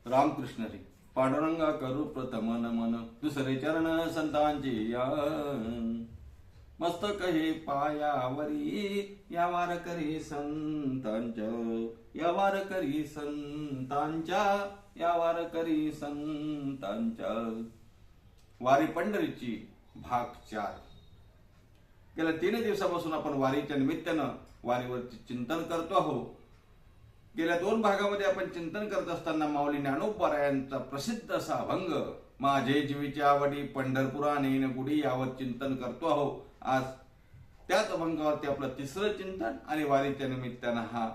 रामकृष्ण रे. पांडुरंगा करू प्रथम नमन, दुसरे चरण संतांचे या. मस्तक हे पायावरी, या वार करी संतांच्या, या वार करी संतांच्या, या वार करी संतांच्या. वारी पंढरीची भाग 4. गेल्या 3 दिवसापासून आपण वारीच्या निमित्तानं वारीवरचे चिंतन करतो आहोत. गेल्या 2 भागामध्ये आपण चिंतन करत असताना माऊली ज्ञानोबारायांचा प्रसिद्ध असा अभंग माझे जीवीची आवडी पंढरपुरा नेन गुडी यावर चिंतन करतो आहोत. आज त्याच अभंगावरती आपलं 3रं चिंतन आणि वारीच्या निमित्तानं हा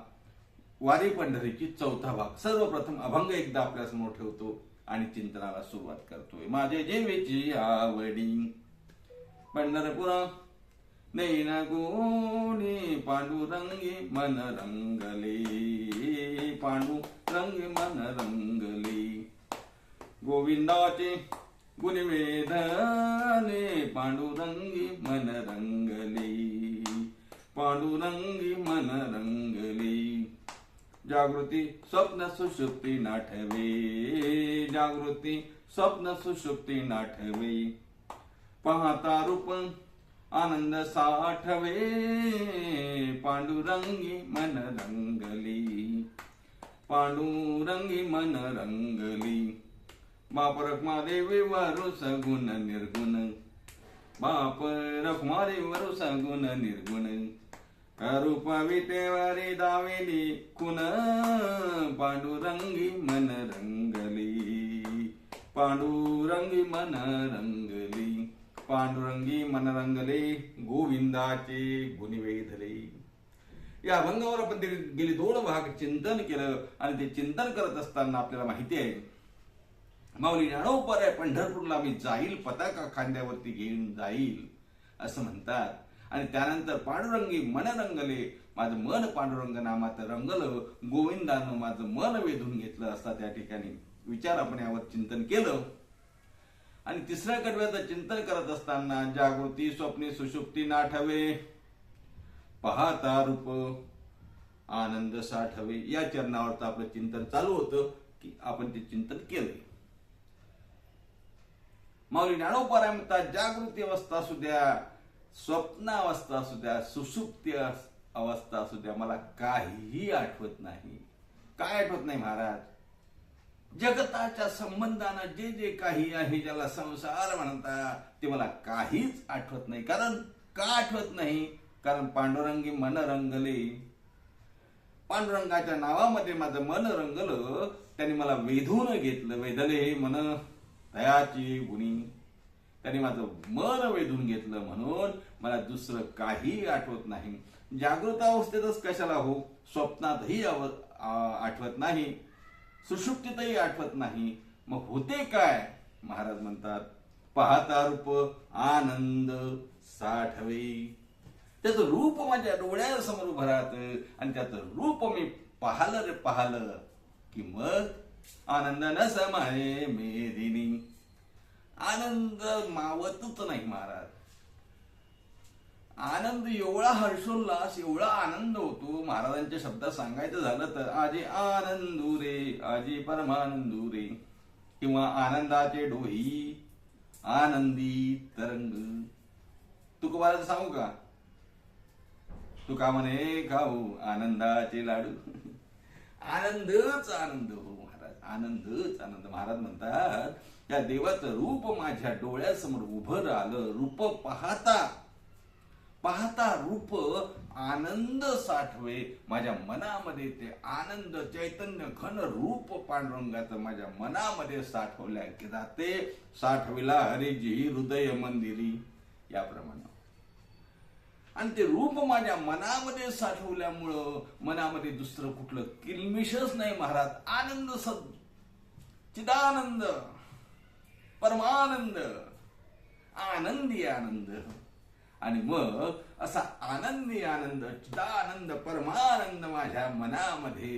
वारी पंढरीची 4था भाग. सर्वप्रथम अभंग एकदा आपल्यासमोर ठेवतो आणि चिंतनाला सुरुवात करतोय. माझे जीवीची आवडी पंढरपुरा नैन गुणी पांडुरंगी मन रंगले, पांडुरंगी मन रंगले. गोविंदाचे गुणवेधने पांडुरंगी मन रंगले, पांडुरंगी मन रंगले. जागृती स्वप्न सुषुप्ती नाठवे, जागृती स्वप्न सुषुप्ती नाठवे. पाहता रूप आनंद साठवे, पांडुरंगी मन रंगली, पांडुरंगी मन रंगली. बाप रखमादेवी वरु सगुण निर्गुण, बाप रखमादेवी सगुण निर्गुण. रूप विटेवरी दावेली कुण, पांडुरंगी मन रंगली, पांडुरंगी मन रंगली. पांडुरंगी मन रंगले, गोविंदाचे गुण वेधले. या अभंगावर आपण गेली 2 भाग चिंतन केलं आणि ते चिंतन करत असताना आपल्याला माहिती आहे माऊली ज्ञानोबाराय पंढरपूरला मी जाईल, पताका खांद्यावरती घेऊन जाईल असं म्हणतात. आणि त्यानंतर पांडुरंगी मन रंगले, माझं मन पांडुरंग नामात रंगलं, गोविंदानं माझं मन वेधून घेतलं असता त्या ठिकाणी विचार आपण यावर चिंतन केलं. आणि 3ऱ्या कडव्याचं चिंतन करत असताना जागृती स्वप्नी सुषुप्ती नाठवे, पाहता रूप आनंद साठवे या चरणावरचं आपलं चिंतन चालू होतं की आपण ते चिंतन केलंय. माऊली ज्ञानोबाराय म्हणतात जागृती अवस्था असू द्या, स्वप्नावस्था असू द्या, सुषुप्ती अवस्था असू द्या, मला काहीही आठवत नाही. काय आठवत नाही महाराज? जगताच्या संबंधानं जे जे काही आहे ज्याला संसार म्हणतात ते मला काहीच आठवत नाही. कारण का आठवत नाही? कारण पांडुरंगी मन रंगले, पांडुरंगाच्या नावामध्ये माझं मन रंगलं, त्यांनी मला वेधून घेतलं. वेधले हे मन दयाची गुणी, त्यांनी माझं मन वेधून घेतलं म्हणून मला दुसरं काही आठवत नाही. जागृत अवस्थेतच कशाला हो, स्वप्नातही आठवत नाही, सुषुप्तीतही आठवत नाही. मग होते काय? महाराज म्हणतात पाहता रूप आनंद साठवे. त्याचं रूप माझ्या डोळ्यासमोर उभं राहतं आणि त्याचं रूप मी पाहलं रे पाहलं की मग आनंद न समाये मेदिनी. आनंद मावतच नाही महाराज. आनंद एवढा हर्षोल्लास, एवढा आनंद होतो. महाराजांच्या शब्दात सांगायचं झालं तर आजी आनंदू रे, आजी परमानंदू रे, किंवा आनंदाचे डोही आनंदी तरंग. तुकोबाराचं सांगू का? तुका म्हणे खाऊ आनंदाचे लाडू. आनंदच आनंद हो महाराज, आनंदच आनंद. महाराज म्हणतात त्या देवाचं रूप माझ्या डोळ्यासमोर उभं राहिलं. रूप पाहता पाहता रूप आनंद साठवे. माझ्या मनामध्ये ते आनंद चैतन्य घन रूप पांडुरंगाचं माझ्या मनामध्ये साठवल्या जाते. साठविला हरिजी हृदय मंदिरी याप्रमाणे. आणि ते रूप माझ्या मनामध्ये साठवल्यामुळं मनामध्ये दुसरं कुठलं किलमिशच नाही महाराज. आनंद चिदानंद परमानंद आनंदी आनंद. आणि मग असा आनंदी आनंद चिदानंद परमानंद माझ्या मनामध्ये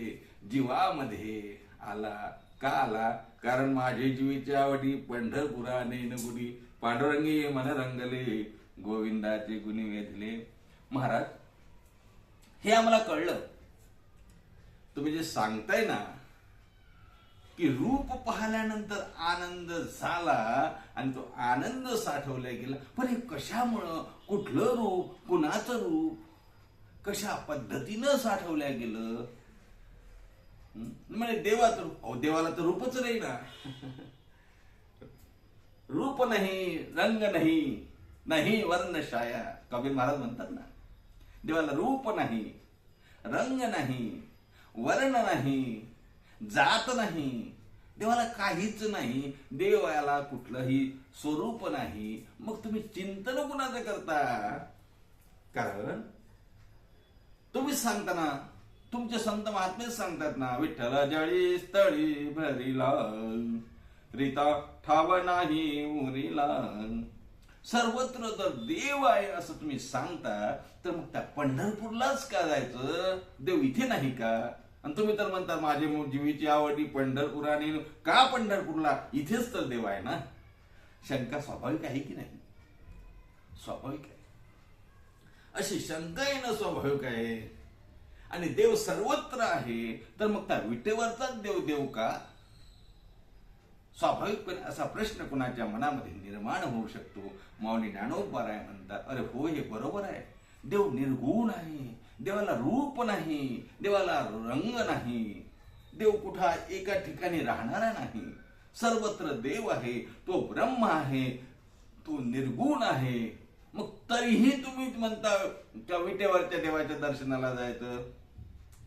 जीवामध्ये आला. का आला? कारण माझे जीवीची आवडी पंढरपुरा नेनगुडी, पांडुरंगी मन रंगले, गोविंदाचे गुणी वेधले. महाराज हे आम्हाला कळलं. तुम्ही जे सांगताय ना की रूप पाहिल्यानंतर आनंद झाला आणि तो आनंद साठवला गेला. पण हे कशामुळं, कुठलं रूप, कुणाचं रूप, कशा पद्धतीनं साठवल्या गेलं? म्हणजे देवाचं रूप. अहो, देवाला तर रूपच नाही ना. रूप नाही, रंग नाही, नाही वर्ण छाया. कबीर महाराज म्हणतात ना, देवाला रूप नाही, रंग नाही, वर्ण नाही, जात नाही, देवाला काहीच नाही. देवाला कुठलंही स्वरूप नाही. मग तुम्ही चिंतन कुणाचं करता? कारण तुम्ही सांगता ना, तुमचे संत महात्मेच सांगतात ना, विठ्ठल जळी स्थळी भरिला, रीता ठाव नाही उरिला. सर्वत्र जर देव आहे असं तुम्ही सांगता, तर मग त्या पंढरपूरलाच का जायचं? देव इथे नाही का? आणि तुम्ही तर म्हणता माझी जीवीची आवडी पंढरपुराने. का पंढरपूरला? इथेच तर देव आहे ना. शंका स्वाभाविक आहे की नाही? स्वाभाविक आहे. अशी शंका येणं स्वाभाविक आहे. आणि देव सर्वत्र आहे, तर मग त्या विटेवरचाच देव देव का? स्वाभाविकपणे असा प्रश्न कुणाच्या मनामध्ये निर्माण होऊ शकतो. माऊली ज्ञानोबा म्हणतात, अरे हो, हे बरोबर आहे. देव निर्गुण आहे, देवाला रूप नाही, देवाला रंग नाही, देव कुठा एका ठिकाणी राहणारा नाही. सर्वत्र देव आहे, तो ब्रह्म आहे, तो निर्गुण आहे. मग तरीही तुम्ही म्हणता त्या विटेवरच्या देवाच्या दर्शनाला जायचं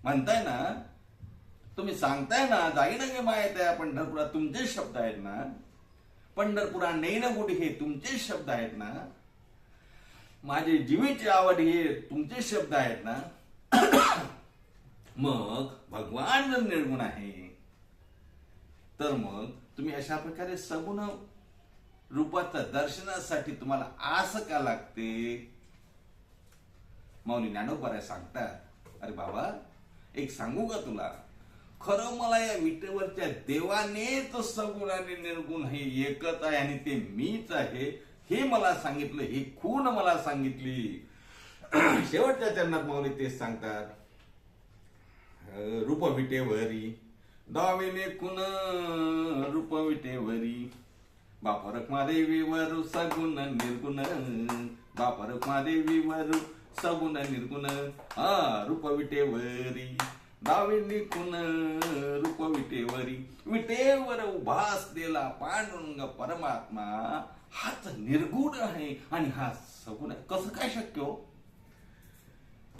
म्हणताय ना, तुम्ही सांगताय ना, जाईन गे माय त्या पंढरपुरात. तुमचेच शब्द आहेत ना. पंढरपुरा नेईन गुढी हे तुमचेच शब्द आहेत ना. माझी जीवीची आवड हे तुमचे शब्द आहेत ना. मग भगवान जर निर्गुण आहे, तर मग तुम्ही अशा प्रकारे सगुण रूपाच्या दर्शनासाठी तुम्हाला आस का लागते? माऊली ज्ञानोबा सांगतात, अरे बाबा, एक सांगू का तुला? खरं मला या विटेवरच्या देवानेच सगुण आणि निर्गुण हे एकच आहे आणि ते मीच आहे हे मला सांगितलं, ही खूण मला सांगितली. शेवटच्या चरणात माऊली तेच सांगतात, रूप विटेवरी दाविले कुण रूप विटेवरी, बाप रखमादेवी वरु सगुण निर्गुण, बाप रखमादेवी वरु सगुण निर्गुण. रूप विटेवरी दाविले कुण रूप विटेवरी. विटेवर उभा असलेला पांडुरंग परमात्मा हाच निर्गुण आहे आणि हा सगुण आहे. कसं काय शक्य हो?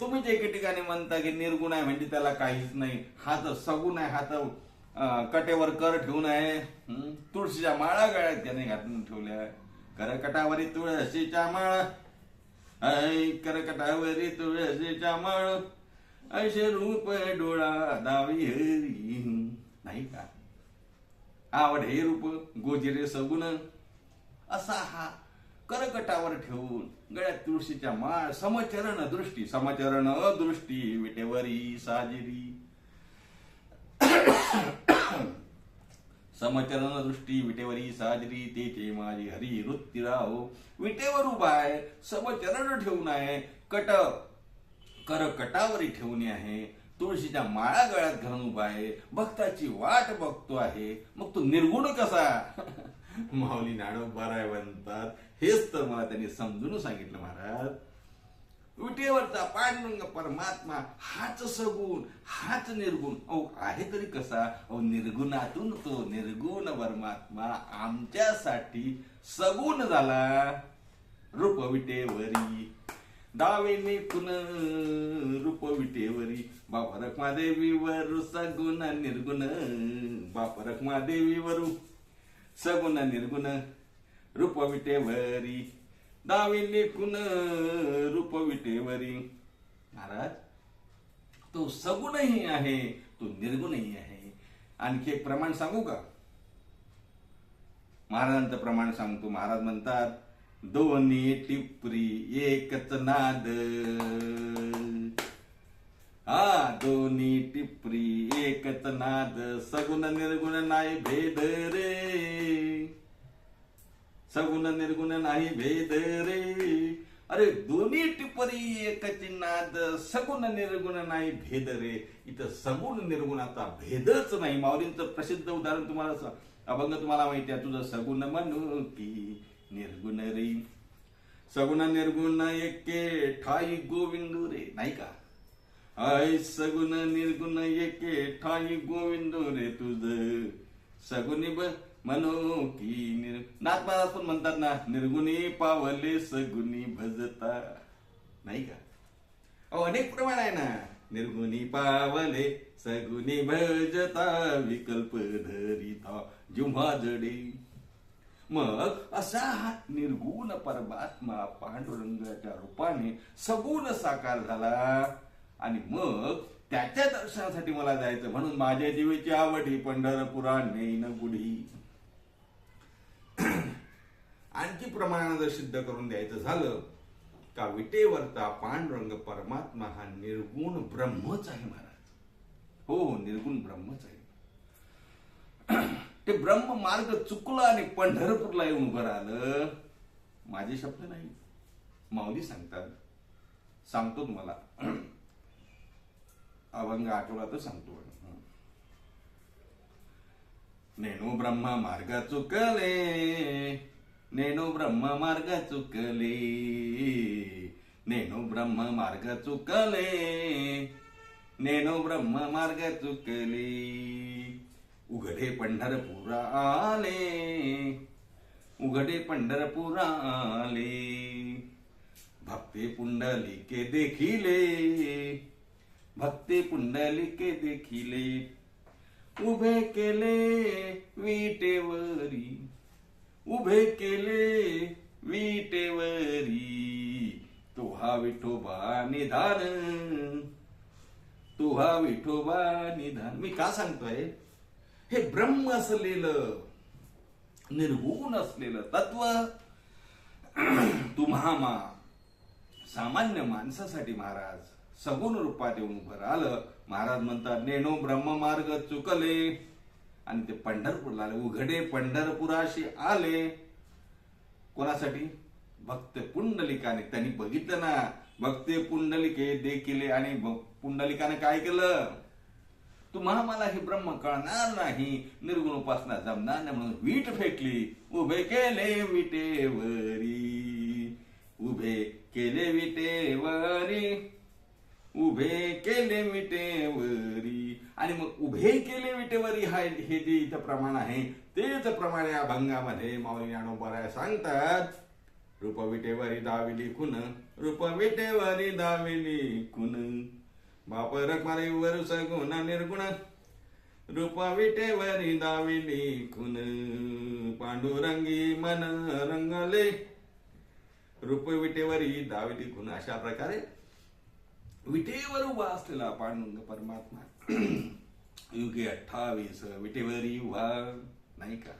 तुम्ही जे एके ठिकाणी म्हणता की निर्गुण आहे म्हणजे त्याला काहीच नाही, हा तर सगुण आहे, हा तर कटेवर कर ठेवून आहे, तुळशीच्या माळा गळ्यात त्याने घालून ठेवल्या. करकटावरी तुळशीच्या माळा, करकटावरी तुळशीच्या माळ, ऐसे रूप डोळा दावी हरी. नाही का? आवड हे रूप गोजिरे सगुण असा हा करकटावर ठेवून गळ्यात तुळशीच्या माळ, समचरण दृष्टी, समचरण दृष्टी विटेवरी साजिरी. समचरण दृष्टी विटेवरी साजरी, तेचे माझी हरी वृत्ती राहो. विटेवर उभा आहे, समचरण ठेवून आहे, करकटावरी ठेवून आहे, तुळशीच्या माळा गळ्यात घालून उभा आहे, भक्ताची वाट बघतो आहे. मग तो निर्गुण कसा? माऊली ज्ञानोबा म्हणतात, हेच तर मला त्यांनी समजून सांगितलं महाराज. विटेवरचा पांडुरंग परमात्मा हाच सगुण, हाच निर्गुण. आहे तरी कसा? निर्गुणातून तो निर्गुण परमात्मा आमच्यासाठी सगुण झाला. रूप विटेवरी दावेने कुण रूप विटेवरी, बाप रखमादेवी वरु सगुण निर्गुण, बाप रखमादेवी वरु सगुण निर्गुण. रूप विटेवरी दावेने कुण रूप विटेवरी. महाराज, तो सगुणही आहे, तो निर्गुणही आहे. आणखी एक प्रमाण सांगू का? महाराजांचं प्रमाण सांगतो. महाराज म्हणतात, दोन्ही टिपरी एकच नाद, दोन्ही टिपरी एकच नाद, सगुण निर्गुण नाही भेद रे, सगुण निर्गुण नाही भेद रे. अरे दोन्ही टिपरी एक चिन्हात सगुण निर्गुण नाही भेद रे. इथं सगुण निर्गुणाचा भेदच नाही. माऊलींचं प्रसिद्ध उदाहरण तुम्हाला अभंग तुम्हाला माहिती आहे. तुझं सगुण म्हणू की निर्गुण रे. सगुण निर्गुण एके ठाई गोविंद रे, नाही का? आय सगुण निर्गुण एके ठाई गोविंद रे तुझ सगुणी म्हणू की नाथमाराज पण म्हणतात ना, निर्गुणी पावले सगुणी भजता, नाही का? अहो अनेक प्रमाण आहे ना. निर्गुणी पावले सगुणी भजता विकल्प धरिता जिव्हा जडे. मग असा हा निर्गुण परमात्मा पांडुरंगाच्या रूपाने सगुण साकार झाला. आणि मग त्याच्या दर्शनासाठी मला जायचं म्हणून माझ्या जीवेची आवडी पंढरपुरा नेईन गुढी. आणखी प्रमाणानं जर सिद्ध करून द्यायचं झालं का विटेवरचा पांडुरंग परमात्मा हा निर्गुण ब्रह्मच आहे महाराज. हो, निर्गुण ब्रह्मच आहे. ते ब्रह्म मार्ग चुकलं आणि पंढरपूरला येऊन उभं राहिलं. माझे शब्द नाही, माऊली सांगतात. सांगतो तुम्हाला, अभंग आठवला तर सांगतो. नेनो ब्रह्म मार्ग चुकले, नेनो ब्रह्म मार्ग चुकले, नेनो ब्रह्म मार्ग चुकले, नेनो ब्रह्म मार्ग चुकले. उघडे पंढरपुरा आले, उघडे पंढरपुरा आले. भक्ते पुंडलिके देखिले, भक्ते पुंडलिके देखिले. उभे केले विटेवरी, उभे केले विटेवरी. तुहा विठोबा निधान, तुहा विठोबा निधान. मी का सांगतोय? हे ब्रह्म असलेलं निर्गुण असलेलं तत्व तुम्हा सामान्य माणसासाठी महाराज सगुण रूपात येऊन उभं राहिलं. महाराज म्हणतात नेनो ब्रह्म मार्ग चुकले आणि ते पंढरपूरला आले. उघडे पंढरपुराशी आले. कोणासाठी? भक्त पुंडलिकाने. त्यांनी बघितलं ना, भक्ते पुंडलिके देखिले. आणि पुंडलिकाने काय केलं? तुम्हा मला हे ब्रह्म कळणार नाही, निर्गुण उपासना जमणार नाही म्हणून वीट फेकली. उभे केले विटेवरी, उभे केले विटेवरी, उभे केले विटेवरी. आणि मग उभे केले विटेवरी हे जे इथं प्रमाण आहे तेच प्रमाण या अभंगामध्ये माऊली ज्ञानोबा सांगतात. रूप विटेवरी दाविली खुन, रूप विटेवरी दाविली खुन. बाप रखमारे वर सगुण निर्गुण, रूप विटेवरी दाविली खुन. पांडुरंगी मन रंगले, रूप विटेवरी दाविली खुन. अशा प्रकारे विटेवर उभा असलेला पांडुरंग परमात्मा युगे 28 विटेवरी उभा, नाही का?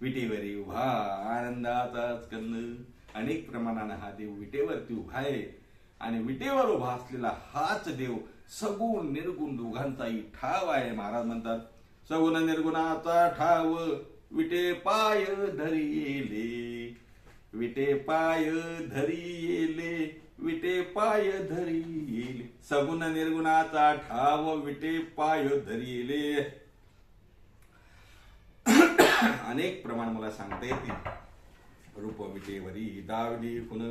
विटेवरी उभा आनंदाचा स्कंद. अनेक प्रमाणाने हा देव विटेवरती उभा आहे. आणि विटेवर उभा असलेला हाच देव सगुण निर्गुण दोघांचाही ठाव आहे. महाराज म्हणतात सगुण निर्गुणाचा ठाव विटे पाय धरिले, विटे पाय धरिले, विटे पाय धरिले. सगुण निर्गुणाचा ठाव विटे पाय धरिले. अनेक प्रमाण मला सांगता येतील. रूप विटेवरी दावली खुन,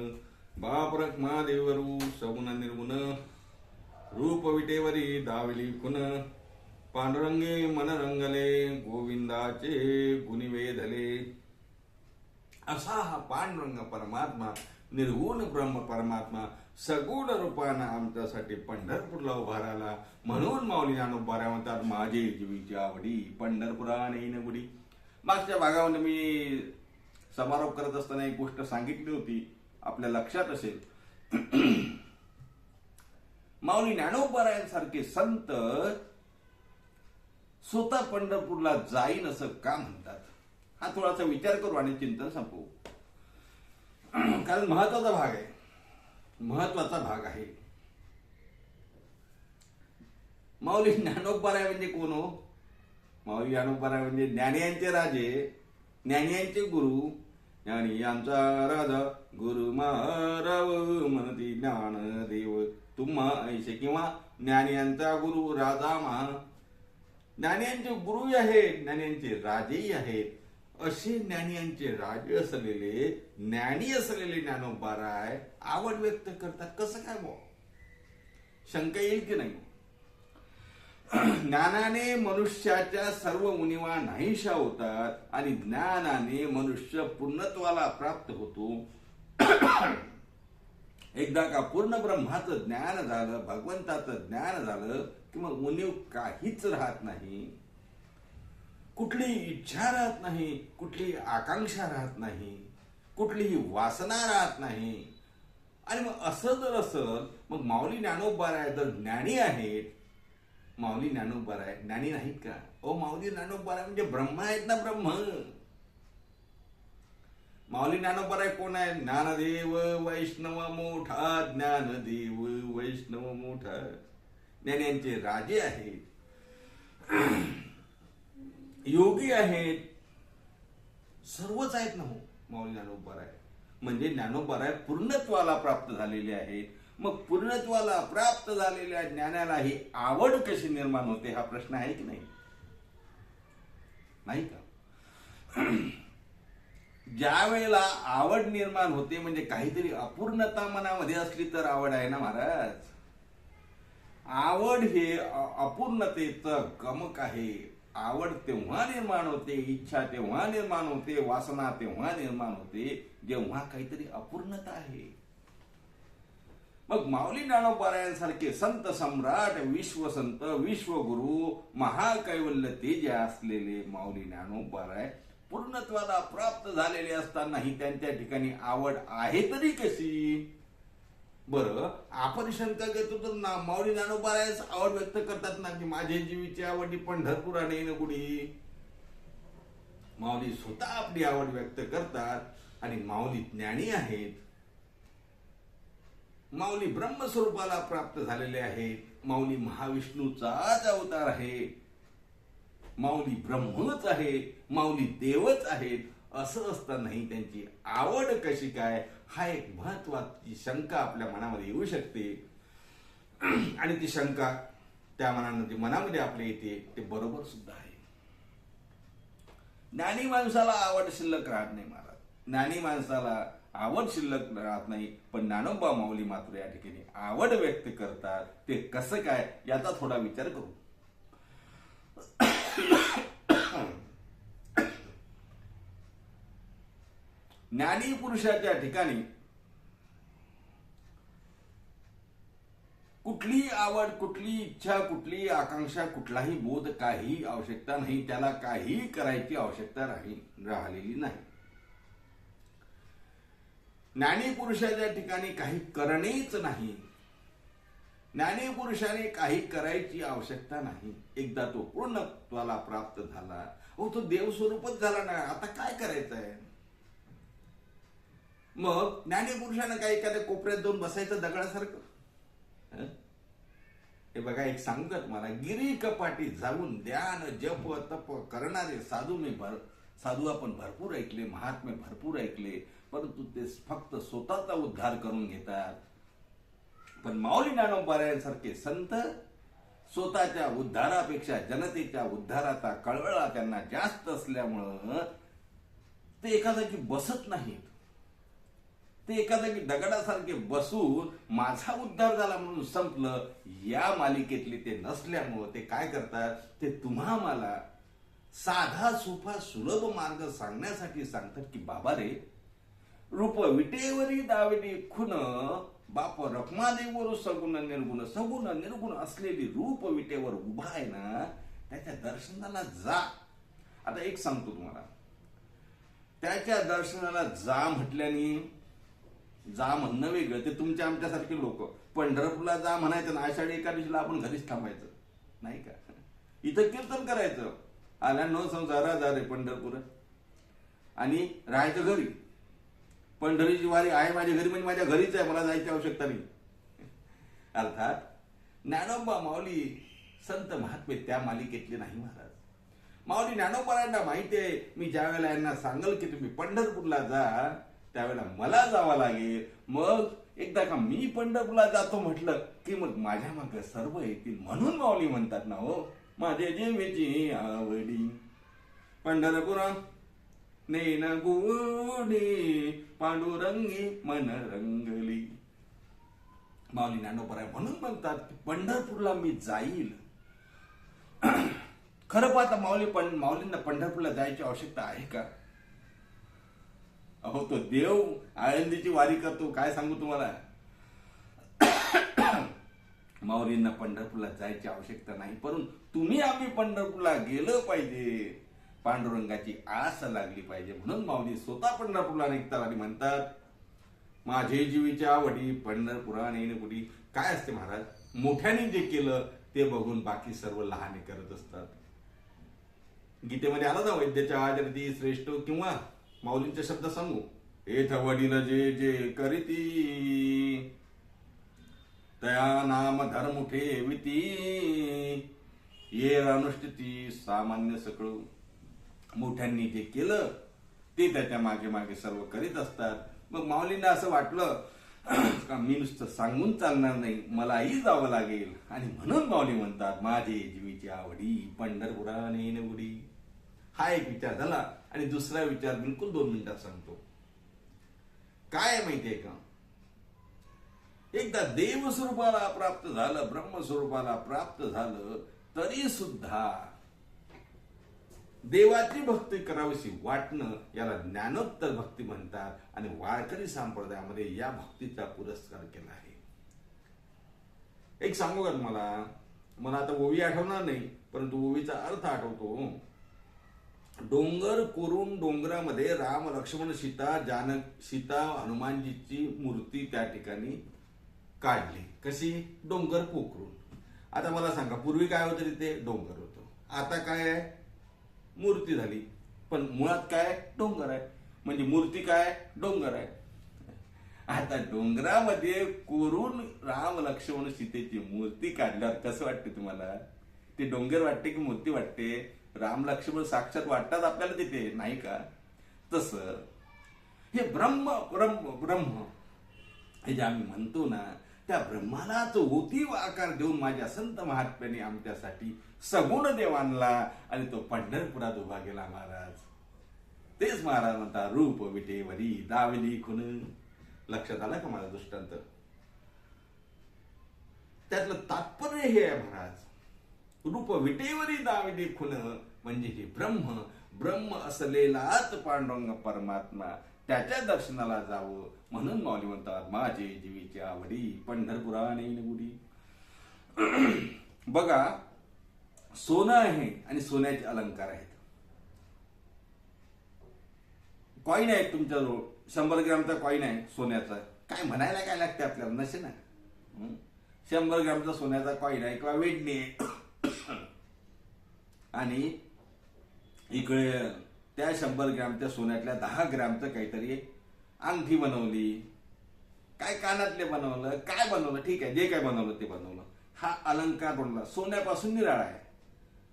बाप रखमा देवरू सगुण निर्गुण. रूप विटेवरी दावली खुन, पांडुरंगे मन रंगले, गोविंदाचे गुणी वेधले. असा हा पांडुरंग परमात्मा निर्गुण ब्रह्म परमात्मा सगुण रूपानं आमच्यासाठी पंढरपूरला उभा राहिला. म्हणून माऊली ज्ञानोबा म्हणतात माझे जीवीची आवडी पंढरपुरा नेईन गुढी. मागच्या भागामध्ये मी समारोप करत असताना एक गोष्ट सांगितली होती, आपल्या लक्षात असेल. माऊली ज्ञानोबारायांसारखे संत स्वतः पंढरपूरला जाईन असं का म्हणतात? हा थोडासा विचार करू आणि चिंतन संपवू. कारण महत्वाचा भाग आहे, महत्वाचा भाग आहे. माऊली ज्ञानोबाराय म्हणजे कोण हो? माऊली ज्ञानोबाराय म्हणजे ज्ञानियांचे राजे, ज्ञानियांचे गुरु, ज्ञानी यांचा राजा गुरु माराव म्हणती ज्ञानदेव तुम्हा ऐसे, किंवा ज्ञानियांचा गुरु राजा महा, ज्ञानियांचे गुरुही आहेत, ज्ञानियांचे राजेही आहेत. असे ज्ञानियांचे राजे असलेले, ज्ञानी असलेले ज्ञानोबाराय आवड व्यक्त करतात. कसं काय बुवा? शंका येईल की नाही? ज्ञानाने मनुष्याच्या सर्व उणिवा नाहीशा होतात आणि ज्ञानाने मनुष्य पूर्णत्वाला प्राप्त होतो. एकदा का पूर्ण ब्रह्माचं ज्ञान झालं, भगवंताचं ज्ञान झालं की मग उणीव काहीच राहत नाही, कुठलीही इच्छा राहत नाही, कुठलीही आकांक्षा राहत नाही, कुठलीही वासना राहत नाही. आणि मग असं जर असल, मग माऊली ज्ञानोबाराय जर ज्ञानी आहेत, माऊली ज्ञानोबाराय ज्ञानी नाहीत का? ओ माऊली ज्ञानोबाराय म्हणजे ब्रह्म आहेत ना, ब्रह्म. माऊली ज्ञानोबाराय कोण आहे? ज्ञानदेव वैष्णव मोठा, ज्ञानदेव वैष्णव मोठा, ज्ञान्यांचे राजे आहेत, योगी आहेत, सर्वच आहेत ना हो माऊली ज्ञानोबाराय. म्हणजे ज्ञानोबाराय पूर्णत्वाला प्राप्त झालेले आहेत. मग पूर्णत्वाला प्राप्त झालेल्या ज्ञानाला ही आवड कशी निर्माण होते हा प्रश्न आहे की नाही? नाही का? ज्या वेळेला आवड निर्माण होते म्हणजे काहीतरी अपूर्णता मनामध्ये असली तर आवड आहे ना महाराज. आवड हे अपूर्णतेचं गमक आहे. आवड तेव्हा निर्माण होते, इच्छा तेव्हा निर्माण होते, वासना तेव्हा निर्माण होते जेव्हा काहीतरी अपूर्णता आहे. मग माऊली ज्ञानोबारायांसारखे संत सम्राट, विश्वसंत, विश्वगुरु, महाकैवल्य तेज असलेले माऊली ज्ञानोबाराय पूर्णत्वाला प्राप्त झालेले असतानाही त्यांच्या ठिकाणी आवड आहे तरी कशी? बरं, आपण शंका घेतो तर ना माऊली ज्ञानोबारायच आवड व्यक्त करतात ना की माझे जीवीची आवडी पंढरपुरा नाही ना कुणी. माऊली स्वतः आपली आवड व्यक्त करतात आणि माऊली ज्ञानी आहेत. माऊली ब्रह्मस्वरूपाला प्राप्त झालेले आहेत. माऊली महाविष्णूचाच अवतार आहे. माऊली ब्रह्मच आहे, माऊली देवच आहेत. असं असतानाही त्यांची आवड कशी काय, हा एक महत्वाची शंका आपल्या मनामध्ये येऊ शकते. आणि ती शंका त्या मनामध्ये आपल्या येते ते बरोबर सुद्धा आहे. ज्ञानी माणसाला आवड शिल्लक राहत नाही महाराज. ज्ञानी माणसाला आवड शिल्लक राहत नाही, पण ज्ञानोबा माऊली मात्र या ठिकाणी आवड व्यक्त करतात. ते कसं काय याचा थोडा विचार करू. ज्ञानी पुरुषाच्या ठिकाणी कुठलीही आवड, कुठलीही इच्छा, कुठलीही आकांक्षा, कुठलाही बोध, काही आवश्यकता नाही. त्याला काही करायची आवश्यकता राहिलेली नाही. ज्ञानी पुरुषाच्या ठिकाणी काही करणेच नाही. ज्ञानी पुरुषाने काही करायची आवश्यकता नाही. एकदा तो पूर्णत्वाला प्राप्त झाला, तो देवस्वरूपच झाला ना, आता काय करायचं आहे? मग ज्ञानी पुरुषानं काय एखाद्या कोपऱ्यात जाऊन बसायचं दगडासारखं? हे बघा, एक सांगू का तुम्हाला, गिरी कपाटी जाऊन ध्यान जप तप करणारे साधू आपण भरपूर ऐकले, महात्मे भरपूर ऐकले, परंतु ते फक्त स्वतःचा उद्धार करून घेतात. पण माऊली ज्ञानोबारायांसारखे संत स्वतःच्या उद्धारापेक्षा जनतेच्या उद्धाराचा कळवळा त्यांना जास्त असल्यामुळं ते एका जागी बसत नाहीत. ते एका जागी दगडासारखे बसून माझा उद्धार झाला म्हणून संपलं या मालिकेतले ते नसल्यामुळं ते काय करतात, ते तुम्हा मला साधा सोपा सुलभ मार्ग सांगण्यासाठी सांगतात की बाबा रे, रूप विटेवरी दाविडी खुन, बाप रखमादेवर सगुण निर्गुण, सगुण निर्गुण असलेली रूप विटेवर उभा आहे ना, त्याच्या दर्शनाला जा. आता एक सांगतो तुम्हाला, त्याच्या दर्शनाला जा म्हटल्याने जा म्हणणं वेगळं. ते तुमच्या आमच्यासारखे लोक पंढरपूरला जा म्हणायचं ना, आषाढी एकादशीला आपण घरीच थांबायचं नाही का? इथं कीर्तन करायचं, आल्या न संसारा जा रे पंढरपूर, आणि राहायचं घरी. पंढरीची वारी आहे माझ्या घरी म्हणजे माझ्या घरीच आहे, मला जायची आवश्यकता नाही. अर्थात ज्ञानोबा माऊली संत महात्मे त्या मालिकेतले नाही महाराज. माऊली ज्ञानोबारायांना माहिती आहे, मी ज्या वेळेला यांना सांगल की तुम्ही पंढरपूरला जा, त्यावेळेला मला जावं लागेल. मग एकदा का मी पंढरपूरला जातो म्हटलं की मग माझ्या मागे सर्व येतील. म्हणून माऊली म्हणतात ना, हो माझे जीवेची आवडी पंढरपुरा नेन गुडी पांडुरंगी मन रंगली. माऊली ज्ञानोबा म्हणून म्हणतात की पंढरपूरला मी जाईल. खरं पाहता माऊलींना पंढरपूरला जायची आवश्यकता आहे का? अहो तो देव आळंदीची वारी करतो, काय सांगू तुम्हाला. माऊलींना पंढरपूरला जायची आवश्यकता नाही, परंतु तुम्ही आम्ही पंढरपूरला गेलं पाहिजे, पांडुरंगाची आस लागली पाहिजे. म्हणून माऊली स्वतः पंढरपूरला निघतात आणि म्हणतात, माझे जीवीची आवडी पंढरपुरा नेन गुडी. काय असते महाराज, मोठ्याने जे केलं ते बघून बाकी सर्व लहाने करत असतात. गीतेमध्ये आला ना, वैद्याच्या आचरती श्रेष्ठ, किंवा माऊलींचे शब्द सांगू, एथ वडील जे जे करीती तया नाम धर्म ठेविती, ये अनुष्ठिती सामान्य सकळ. मोठ्यांनी जे केलं ते त्याच्या मागे मागे सर्व करीत असतात. मग माऊलींना असं वाटलं का मी नुसतं सांगून चालणार नाही, मलाही जावं लागेल. आणि म्हणून माऊली म्हणतात, माझे जीवीची आवडी पंढरपुरा नेन गुडी. हा एक विचार झाला. आणि दुसरा विचार बिलकुल 2 मिनिटात सांगतो. काय माहितीये का, एकदा देवस्वरूपाला प्राप्त झालं, ब्रह्मस्वरूपाला प्राप्त झालं, तरी सुद्धा देवाची भक्ती करावीशी वाटणं याला ज्ञानोत्तर भक्ती म्हणतात. आणि वारकरी संप्रदायामध्ये या भक्तीचा पुरस्कार केला आहे. एक सांगू का तुम्हाला, मला आता ओवी आठवणार नाही, परंतु ओवीचा अर्थ आठवतो. डोंगर कोरून डोंगरामध्ये राम लक्ष्मण सीता हनुमानजीची मूर्ती त्या ठिकाणी काढली. कशी? डोंगर पोखरून. आता मला सांगा, पूर्वी काय होतं तिथे? डोंगर होतं. आता काय आहे? मूर्ती झाली. पण मुळात काय? डोंगर आहे. म्हणजे मूर्ती काय? डोंगर आहे. आता डोंगरामध्ये कोरून राम लक्ष्मण सीतेची मूर्ती काढल्यावर कसं वाटते तुम्हाला? ते डोंगर वाटते की मूर्ती वाटते? राम लक्ष्मण साक्षात वाटतात आपल्याला तिथे, नाही का? तसं हे ब्रह्म ब्रह्म ब्रह्म हे जे आम्ही म्हणतो ना, त्या ब्रह्माला तो ओतीव आकार देऊन माझ्या संत महात्म्याने आमच्यासाठी सगुण देव आणला आणि तो पंढरपुरात उभा गेला महाराज. तेच महाराज म्हणतात, रूप विटेवरी दाविली खुन. लक्षात आला का माझा दृष्टांत? त्यातलं तात्पर्य हे आहे महाराज, रूप विटेवरी दाविली खुन, म्हणजे हे ब्रह्म असलेलाच पांडुरंग परमात्मा, त्याच्या दर्शनाला जावं. म्हणून माऊली म्हणतात, माझे जीवीची आवडी पंढरपुरा नेन गुडी. बघा, सोनं आहे आणि सोन्याचे अलंकार आहेत. कॉईन आहे तुमच्याजवळ, 100 ग्रॅमचा कॉईन आहे सोन्याचा. काय म्हणायला काय लागते आपल्याला? नसे ना. 100 ग्रॅमचा सोन्याचा कॉईन आहे किंवा वेडणी आहे. आणि इकडे त्या 100 ग्रॅमच्या सोन्यातल्या 10 ग्रॅमचं काहीतरी अंगठी बनवली, काय कानातले बनवलं, काय बनवलं, ठीक आहे, जे काय बनवलं ते बनवलं. हा अलंकार बनवला. सोन्यापासून निराळा आहे.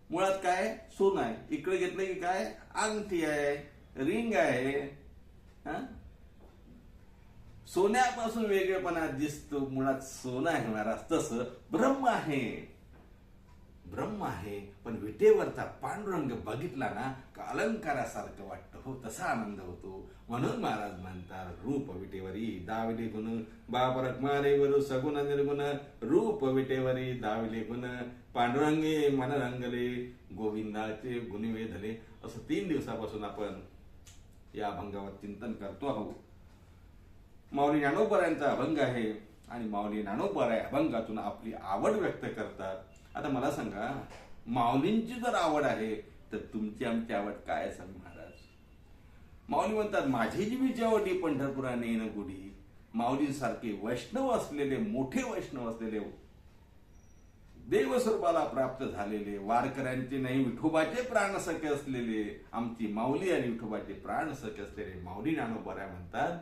मुळात काय? सोनं आहे. इकडे घेतलं की काय? अंगठी आहे, रिंग आहे. सोन्यापासून वेगळेपणा दिसतो, मुळात सोनं आहे महाराज. तसं ब्रह्म आहे, पण विटेवरचा पांडुरंग बघितला ना का अलंकारासारखं वाटतं. हो, तसा आनंद होतो. म्हणून महाराज म्हणतात, रूप विटेवरी दाविले गुण, बापरक मारेवर सगुण निर्गुण, रूप विटेवरी दाविले गुण, पांडुरंगे मन रंगले, गोविंदाचे गुण वेधले. असं 3 दिवसापासून आपण या अभंगावर चिंतन करतो आहोत. माऊली ज्ञानोबारायांचा अभंग आहे आणि माऊली ज्ञानोबा अभंगातून आपली आवड व्यक्त करतात. आता मला सांगा, माऊलींची जर आवड आहे तर तुमची आमची आवड काय सांग महाराज? माऊली म्हणतात, माझी जीवीची आवडी पंढरपुरा नेन गुढी. माऊलींसारखे वैष्णव असलेले, मोठे वैष्णव असलेले, देवस्वरूपाला प्राप्त झालेले, वारकऱ्यांचे नाही विठोबाचे प्राण सखे असलेले आमची माऊली आणि विठोबाचे प्राण सखे असलेले माऊली ज्ञानोबा म्हणतात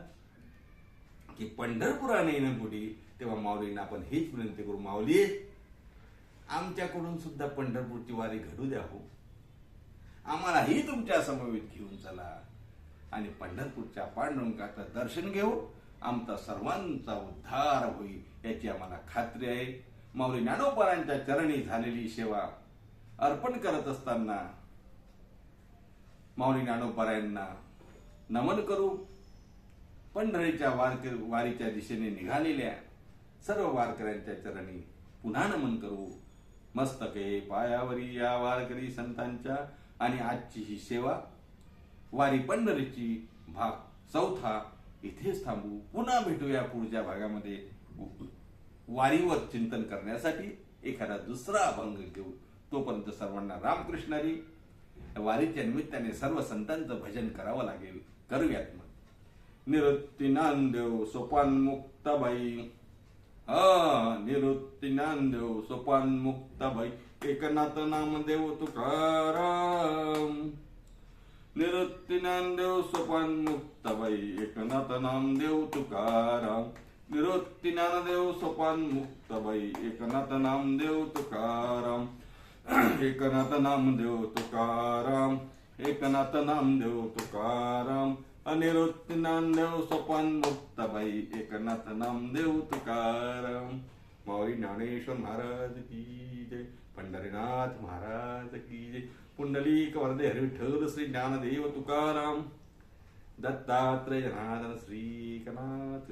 की पंढरपुरा नेन गुढी. तेव्हा माऊलींना आपण हीच विनंती करू, माऊली आमच्याकडून सुद्धा पंढरपूरची वारी घडू द्या हो. आम्हालाही तुमच्या समवेत घेऊन चला आणि पंढरपूरच्या पांडुरंगाचं दर्शन घेऊ. आमचा सर्वांचा उद्धार होईल याची आम्हाला खात्री आहे. माऊली ज्ञानोबारांच्या चरणी झालेली सेवा अर्पण करत असताना माऊली ज्ञानोबारायांना नमन करू. पंढरीच्या वारीच्या दिशेने निघालेल्या सर्व वारकऱ्यांच्या चरणी पुन्हा नमन करू. मस्तके पायावरी या वारकरी संतांच्या. आणि आजची ही सेवा वारी पंढरीची भाग 4 इथेच थांबू. पुन्हा भेटूया पुढच्या भागामध्ये वारीवर चिंतन करण्यासाठी एखादा दुसरा अभंग घेऊ. तोपर्यंत सर्वांना रामकृष्णारी. वारीच्या निमित्ताने सर्व संतांचं भजन करावं लागेल. करूयात मग. निवृत्ती नामदेव सोपान मुक्ताबाई. निवृत्ती नामदेव सोपान मुक्ताबाई. एकनाथ नामदेव तुकाराम. निवृत्ती नामदेव सोपान मुक्ताबाई. एकनाथ नामदेव तुकाराम. निवृत्ती ज्ञानदेव सोपान मुक्ताबाई. एकनाथ नामदेव तुकाराम. एकनाथ नामदेव तुकाराम. एकनाथ नामदेव तुकाराम. अनिरुद्ध ज्ञानदेव सोपान मुक्ताबाई. एकनाथ नामदेव तुकाराम. माऊली ज्ञानेश्वर महाराज की जय. पंढरीनाथ महाराज की जय. पुंडलिक वरदे हरी विठ्ठल श्री ज्ञानदेव तुकाराम. दत्तात्रय जनार्दन श्री एकनाथ.